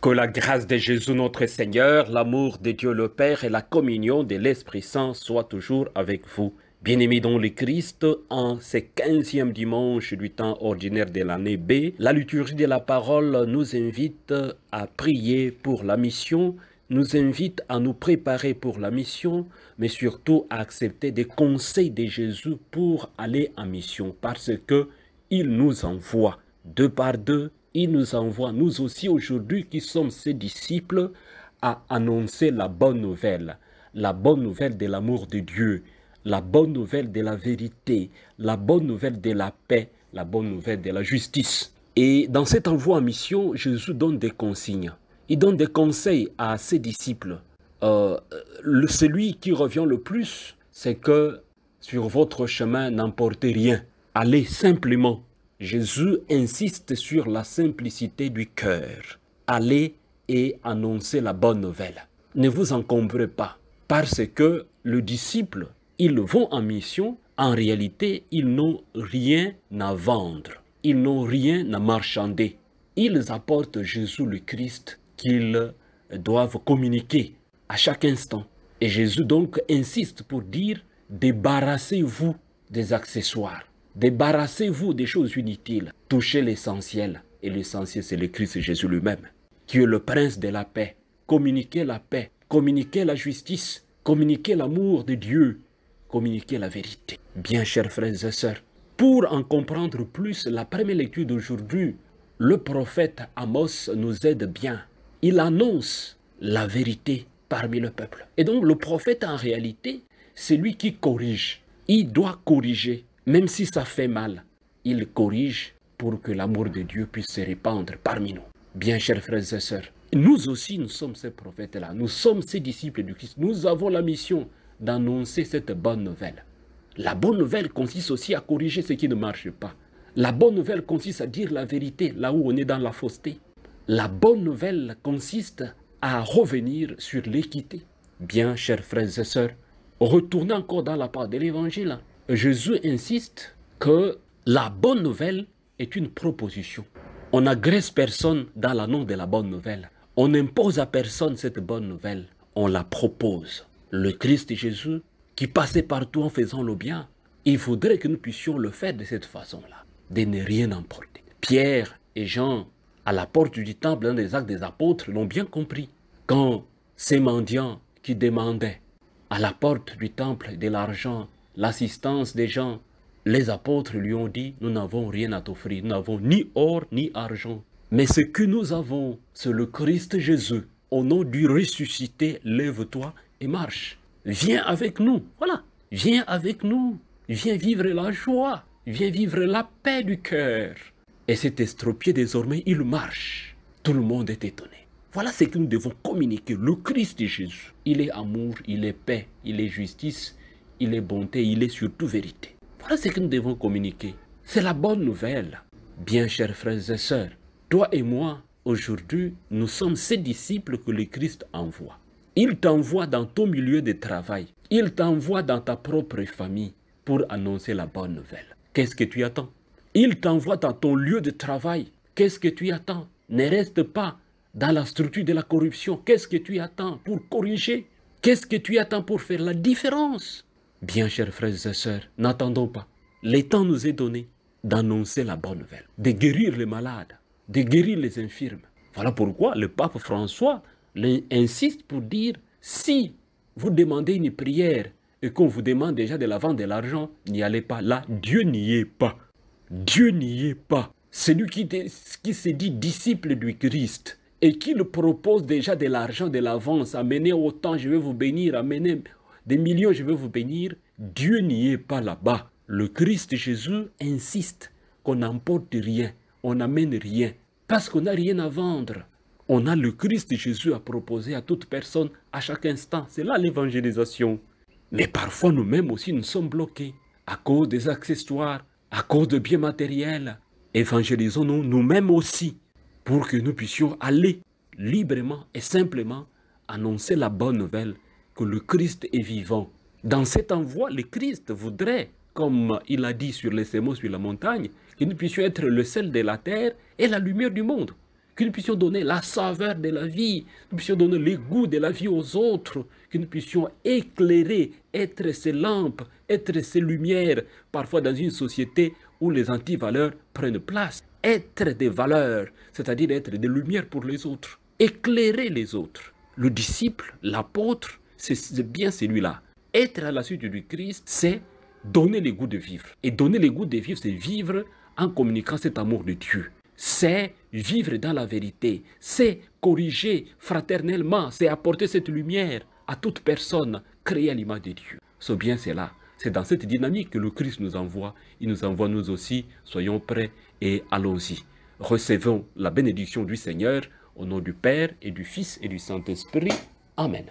Que la grâce de Jésus notre Seigneur, l'amour de Dieu le Père et la communion de l'Esprit Saint soient toujours avec vous. Bien-aimés dans le Christ, en ce 15e dimanche du temps ordinaire de l'année B, la liturgie de la parole nous invite à prier pour la mission, nous invite à nous préparer pour la mission, mais surtout à accepter des conseils de Jésus pour aller en mission, parce que il nous envoie deux par deux. Il nous envoie, nous aussi aujourd'hui qui sommes ses disciples, à annoncer la bonne nouvelle de l'amour de Dieu, la bonne nouvelle de la vérité, la bonne nouvelle de la paix, la bonne nouvelle de la justice. Et dans cet envoi en mission, Jésus donne des consignes. Il donne des conseils à ses disciples. Celui qui revient le plus, c'est que sur votre chemin, n'emportez rien. Allez simplement. Jésus insiste sur la simplicité du cœur. Allez et annoncez la bonne nouvelle. Ne vous encombrez pas, parce que les disciples, ils vont en mission, en réalité, ils n'ont rien à vendre. Ils n'ont rien à marchander. Ils apportent Jésus le Christ qu'ils doivent communiquer à chaque instant. Et Jésus donc insiste pour dire, débarrassez-vous des accessoires. Débarrassez-vous des choses inutiles. Touchez l'essentiel. Et l'essentiel, c'est le Christ Jésus lui-même, qui est le prince de la paix. Communiquez la paix, communiquez la justice, communiquez l'amour de Dieu, communiquez la vérité. Bien, chers frères et sœurs, pour en comprendre plus, la première lecture d'aujourd'hui, le prophète Amos nous aide bien. Il annonce la vérité parmi le peuple. Et donc, le prophète, en réalité, c'est lui qui corrige. Il doit corriger. Même si ça fait mal, il corrige pour que l'amour de Dieu puisse se répandre parmi nous. Bien, chers frères et sœurs, nous aussi, nous sommes ces prophètes-là. Nous sommes ces disciples du Christ. Nous avons la mission d'annoncer cette bonne nouvelle. La bonne nouvelle consiste aussi à corriger ce qui ne marche pas. La bonne nouvelle consiste à dire la vérité là où on est dans la fausseté. La bonne nouvelle consiste à revenir sur l'équité. Bien, chers frères et sœurs, retournez encore dans la part de l'Évangile. Jésus insiste que la bonne nouvelle est une proposition. On n'agresse personne dans l'annonce de la bonne nouvelle. On n'impose à personne cette bonne nouvelle. On la propose. Le Christ Jésus, qui passait partout en faisant le bien, il faudrait que nous puissions le faire de cette façon-là, de ne rien emporter. Pierre et Jean, à la porte du temple, dans les actes des apôtres, l'ont bien compris. Quand ces mendiants qui demandaient à la porte du temple de l'argent, l'assistance des gens, les apôtres lui ont dit, nous n'avons rien à t'offrir, nous n'avons ni or ni argent. Mais ce que nous avons, c'est le Christ Jésus. Au nom du ressuscité, lève-toi et marche. Viens avec nous, voilà. Viens avec nous. Viens vivre la joie. Viens vivre la paix du cœur. Et cet estropié, désormais, il marche. Tout le monde est étonné. Voilà ce que nous devons communiquer. Le Christ Jésus, il est amour, il est paix, il est justice, il est bonté, il est surtout vérité. Voilà ce que nous devons communiquer. C'est la bonne nouvelle. Bien, chers frères et sœurs, toi et moi, aujourd'hui, nous sommes ces disciples que le Christ envoie. Il t'envoie dans ton milieu de travail. Il t'envoie dans ta propre famille pour annoncer la bonne nouvelle. Qu'est-ce que tu attends? Il t'envoie dans ton lieu de travail. Qu'est-ce que tu attends? Ne reste pas dans la structure de la corruption. Qu'est-ce que tu attends pour corriger? Qu'est-ce que tu attends pour faire la différence? Bien, chers frères et sœurs, n'attendons pas. Le temps nous est donné d'annoncer la bonne nouvelle, de guérir les malades, de guérir les infirmes. Voilà pourquoi le pape François insiste pour dire, si vous demandez une prière et qu'on vous demande déjà de la vendre de l'argent, n'y allez pas. Là, Dieu n'y est pas. Dieu n'y est pas. Celui qui se dit disciple du Christ et qui le propose déjà de l'argent, de l'avance, amenez autant, je vais vous bénir, amenez des millions, je vais vous bénir. Dieu n'y est pas là-bas. Le Christ Jésus insiste qu'on n'emporte rien, on n'amène rien, parce qu'on n'a rien à vendre. On a le Christ Jésus à proposer à toute personne, à chaque instant. C'est là l'évangélisation. Mais parfois, nous-mêmes aussi, nous sommes bloqués à cause des accessoires, à cause de biens matériels. Évangélisons-nous nous-mêmes aussi, pour que nous puissions aller librement et simplement annoncer la bonne nouvelle que le Christ est vivant. Dans cet envoi, le Christ voudrait, comme il a dit sur les sermons sur la montagne, que nous puissions être le sel de la terre et la lumière du monde. que nous puissions donner la saveur de la vie, que nous puissions donner le goût de la vie aux autres, que nous puissions éclairer, être ces lampes, être ces lumières, parfois dans une société où les antivaleurs prennent place. Être des valeurs, c'est-à-dire être des lumières pour les autres, éclairer les autres. Le disciple, l'apôtre, c'est bien celui-là. Être à la suite du Christ, c'est donner le goût de vivre. Et donner le goût de vivre, c'est vivre en communiquant cet amour de Dieu. C'est vivre dans la vérité. C'est corriger fraternellement. C'est apporter cette lumière à toute personne créée à l'image de Dieu. C'est bien cela. C'est dans cette dynamique que le Christ nous envoie. Il nous envoie nous aussi. Soyons prêts et allons-y. Recevons la bénédiction du Seigneur au nom du Père et du Fils et du Saint-Esprit. Amen.